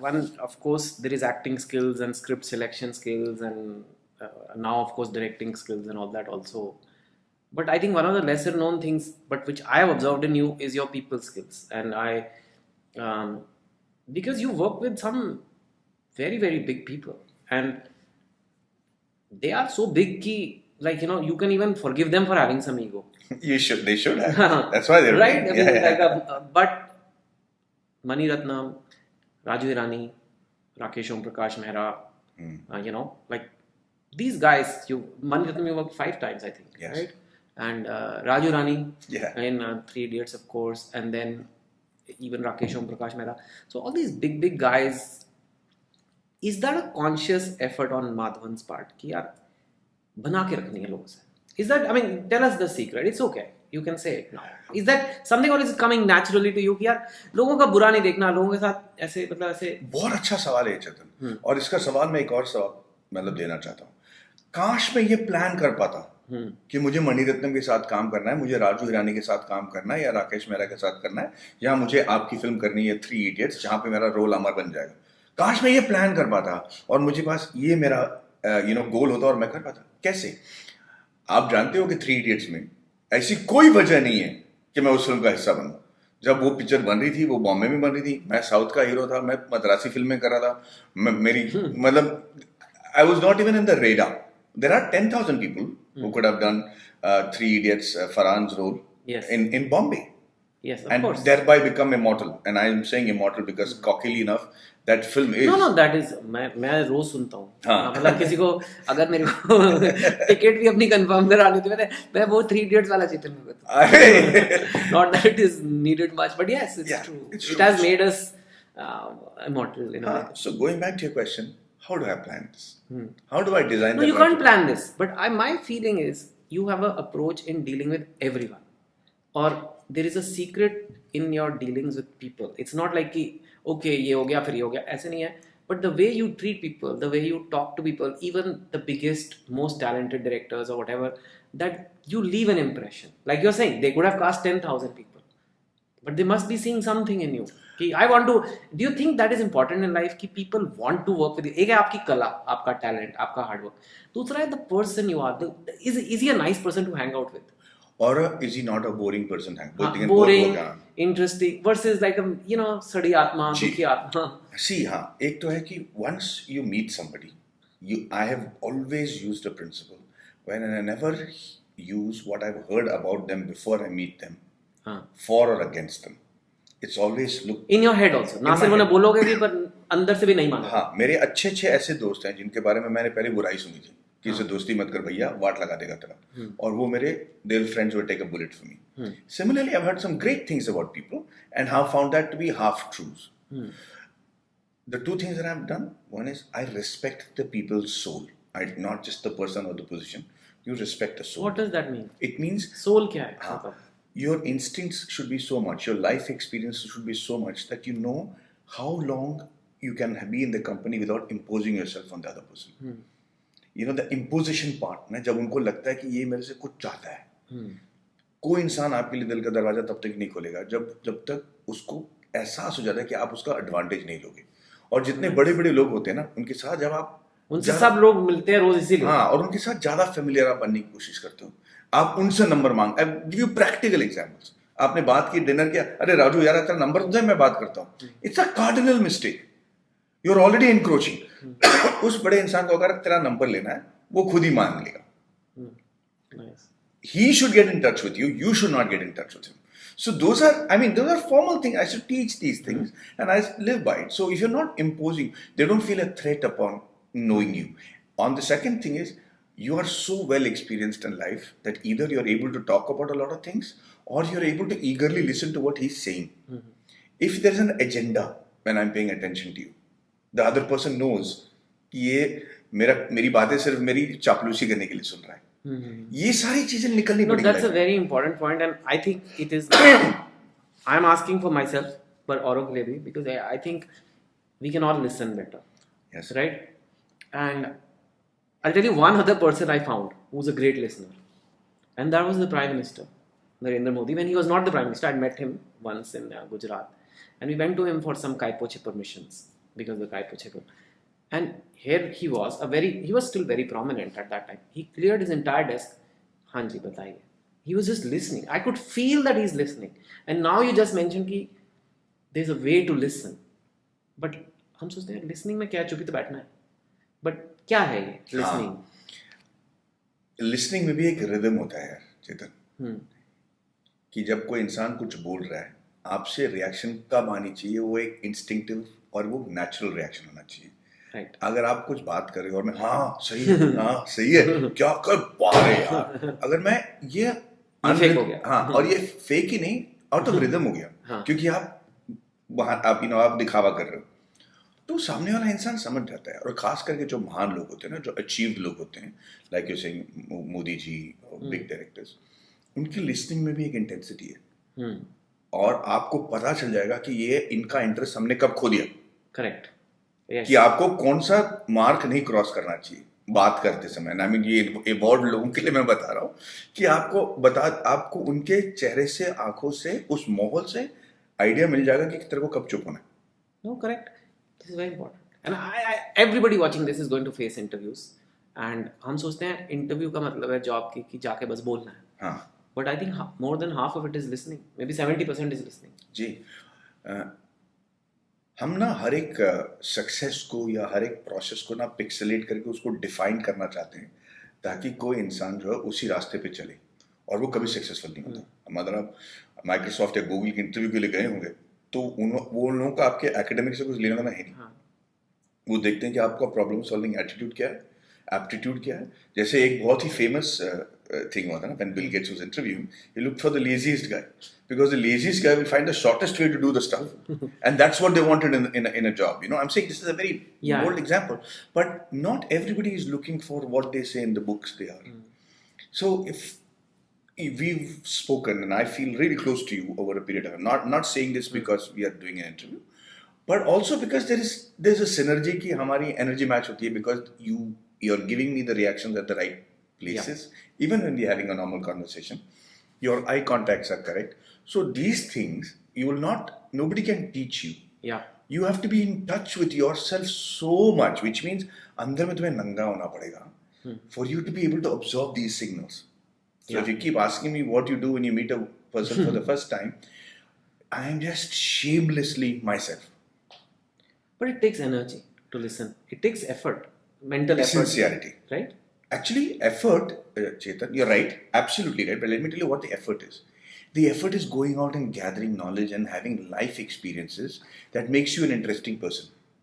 One, of course, there is acting skills and script selection skills, and now, of course, directing skills and all that also. But I think one of the lesser known things, but which I have observed in you, is your people skills. And um, because you work with some very, very big people, and they are so big, ki, like, you can even forgive them for having some ego. They should have. That's why they're Right? I mean, yeah. but Mani Ratnam, Raju Irani, Rakesh Om Prakash Mehra, like these guys, Mani Ratnam you worked 5 times, I think, Yes. right? And Raju Rani Yeah. in Three Idiots, of course, and then even Rakesh Om Prakash Mehra. So all these big guys, is that a conscious effort on Madhavan's part? कि यार बना के रखनी है लोगों से. Is that, I mean, tell us the secret. It's okay. You can say it now. Is that something, or is it coming naturally to you कि यार लोगों का बुरा नहीं देखना, लोगों के साथ ऐसे मतलब ऐसे. बहुत अच्छा सवाल है चेतन, और इसका सवाल मैं एक और सवाल मतलब देना चाहता हूँ. काश मैं ये प्लान कर पाता कि मुझे मणिरत्नम के साथ काम करना है, मुझे राजू हिरानी के साथ काम करना है, या राकेश मेहरा के साथ करना है, या मुझे आपकी फिल्म करनी है थ्री इडियट्स जहां पे मेरा रोल अमर बन जाएगा. काश मैं ये प्लान कर पाता और मुझे पास ये मेरा गोल होता और मैं कर पाता. कैसे? आप जानते हो कि थ्री इडियट्स में ऐसी कोई वजह नहीं है कि मैं उस फिल्म का हिस्सा बनूं. जब वो पिक्चर बन रही थी, वो बॉम्बे में बन रही थी, मैं साउथ का हीरो था, मैं मद्रासी फिल्में कर रहा था, मेरी मतलब I was not even in the radar. There are 10,000 people who could have done Three Idiots, Farhan's role in Bombay. Yes, of and course. Thereby become immortal. And I am saying immortal because cockily enough, that film is. No, that is, मैं रोज सुनता हूँ. हाँ. मतलब किसी को अगर मेरे को टिकट भी अपनी कंफर्म करानी थी, मैं वो थ्री इडियट्स वाला चेतन में बताऊँ. Not that it is needed much, but yes, it's true. It has made us immortal in a way. So going back to your question, how do I plan this? How do I design? No, you can't plan this. But my feeling is you have an approach in dealing with everyone, or there is a secret in your dealings with people. It's not like कि okay ये हो गया फिर ये हो गया, ऐसे नहीं है. But the way you treat people, the way you talk to people, even the biggest, most talented directors or whatever, that you leave an impression. Like you're saying, they could have cast 10,000 people, but they must be seeing something in you. I want to. Do you think that is important in life? कि people want to work with you. एक है आपकी कला, आपका talent, आपका hard work. दूसरा है the person you are. Is he a nice person to hang out with? Or is he not a boring person? Boring, interesting versus like a सड़ी आत्मा, दुखी आत्मा. See, एक तो है कि once you meet somebody, I have always used a principle when I never use what I've heard about them before I meet them, for or against them. It's always look in your head also. ना सिर्फ उन्हें बोलोगे भी, पर अंदर से भी नहीं मानो. हाँ, मेरे अच्छे ऐसे दोस्त हैं जिनके बारे में मैंने पहले बुराई सुनी थी कि इससे दोस्ती मत कर भैया, वाट लगा देगा तेरा. और वो मेरे दिल friends will take a bullet for me. Similarly, I've heard some great things about people and have found that to be half truths. The two things that I've done, one is I respect the people's soul. Not just the person or the position. You respect the soul. What does that mean? It means soul क्या है? Your instincts should be so much, your life experience should be so much that you know how long you can be in the company without imposing yourself on the other person. You know, the imposition part, ना जब उनको लगता है कि ये मेरे से कुछ चाहता है. कोई इंसान आपके लिए दिल का दरवाजा तब तक नहीं खोलेगा जब तक उसको एहसास हो जाता है कि आप उसका एडवांटेज नहीं लोगे. और जितने बड़े लोग होते हैं ना, उनके साथ जब आप उनसे सब लोग मिलते हैं रोज इसीलिए. हाँ, और उनके साथ ज्यादा फेमिलियर आप बनने की कोशिश करते हो. आप उनसे नंबर मांग. I give you practical examples. आपने बात की, डिनर किया, अरे राजू यार तेरा नंबर दे, मैं बात करता हूँ. It's a cardinal mistake. You are already encroaching. उस बड़े इंसान को अगर तेरा नंबर लेना है, वो खुद ही मांग लेगा. He should get in touch with you. You should not get in touch with him. So those are formal things. I should teach these things and I live by it. So if you're not imposing, they don't feel a threat upon knowing you. On the second thing is, you are so well experienced in life that either you're able to talk about a lot of things or you're able to eagerly listen to what he's saying. If there's an agenda when I'm paying attention to you, the other person knows कि ये मेरी बातें सिर्फ मेरी चापलूसी करने के लिए सुन रहा है. ये सारी चीजें निकलनी पड़ेगी. That's a very important point, and I think it is. I'm asking for myself, but औरों के लिए भी, because I think we can all listen better. Yes. Right. And I'll tell you one other person I found who's a great listener, and that was the Prime Minister, Narendra Modi. When he was not the Prime Minister, I met him once in Gujarat. And we went to him for some Kaipoche permissions because the Kaipoche could. And here he was still very prominent at that time. He cleared his entire desk. हाँ जी बताइए. He was just listening. I could feel that he's listening. And now you just mentioned कि there's a way to listen. But हम सोचते हैं listening में क्या चुपी तो बैठना है. But क्या है ये listening? लिसनिंग में भी एक रिदम होता है यार चेतन, कि जब कोई इंसान कुछ बोल रहा है आपसे रिएक्शन कब आनी चाहिए, वो एक इंस्टिंक्टिव और वो नेचुरल रिएक्शन होना चाहिए. Right. अगर आप कुछ बात कर रहे हो और मैं हाँ सही है, हाँ सही है, क्या कर पा रहे यार, अगर मैं ये फेक हो गया. हाँ, और ये फेक ही नहीं, आउट ऑफ रिदम हो गया. हाँ. क्योंकि आप वहां आप दिखावा कर रहे हो, तो सामने वाला इंसान समझ जाता है. और खास करके जो महान लोग होते हैं ना, जो अचीव्ड लोग होते हैं, like you saying Modi ji, big directors, उनकी लिस्निंग में भी एक इंटेंसिटी है. और आपको पता चल जाएगा कि ये इनका इंटरेस्ट हमने कब खो दिया. करेक्ट. कि आपको कौन सा मार्क नहीं क्रॉस करना चाहिए बात करते समय. आई मीन ये एवॉर्ड लोगों के लिए मैं बता रहा हूँ कि आपको उनके चेहरे से, आंखों से, उस माहौल से आइडिया मिल जाएगा कि तेरे को कब चुप होना है. No, correct. This is very important. And everybody watching this is going to face interviews. And हम सोचते हैं इंटरव्यू का मतलब है जॉब की कि जाके बस बोलना है. हाँ. But I think more than half of it is listening. Maybe 70% is listening. जी. हम ना हर एक सक्सेस को या हर एक प्रोसेस को ना पिक्सेलेट करके उसको डिफाइन करना चाहते हैं, ताकि कोई इंसान जो है उसी रास्ते पे चले, और वो कभी सक्सेसफुल नहीं होता. मतलब आप माइक्रोसॉफ्ट या गूगल के इंटरव्यू के लिए गए होंगे तो वो लोगों का आपके एकेडमिक से कुछ लेना देना है नहीं. हाँ. वो देखते हैं कि आपका प्रॉब्लम सॉल्विंग एटीट्यूड क्या है, एप्टीट्यूड क्या है. जैसे एक बहुत ही फेमस थिंग होता है ना, when Bill Gates was interviewing, he looked for the laziest guy, because the laziest guy will find the shortest way to do the stuff, and that's what they wanted in a job. You know, I'm saying this is a very bold example, but not everybody is looking for what they say in the books they are. So if we've spoken, and I feel really close to you over a period of time, not saying this because we are doing an interview, but also because there's a synergy कि हमारी energy match होती है, because you're giving me the reactions at the right places. Even when we're having a normal conversation, your eye contacts are correct. So these things nobody can teach you. Yeah. You have to be in touch with yourself so much, which means अंदर में तुम्हें नंगा होना पड़ेगा for you to be able to absorb these signals. So if you keep asking me what you do when you meet a person for the first time, I am just shamelessly myself. But it takes energy to listen. It takes effort, mental effort. Sincerity. Right? Actually, effort, Chetan, you're right, absolutely right. But let me tell you what the effort is. The effort is going out and gathering knowledge and having life experiences that makes you an interesting person.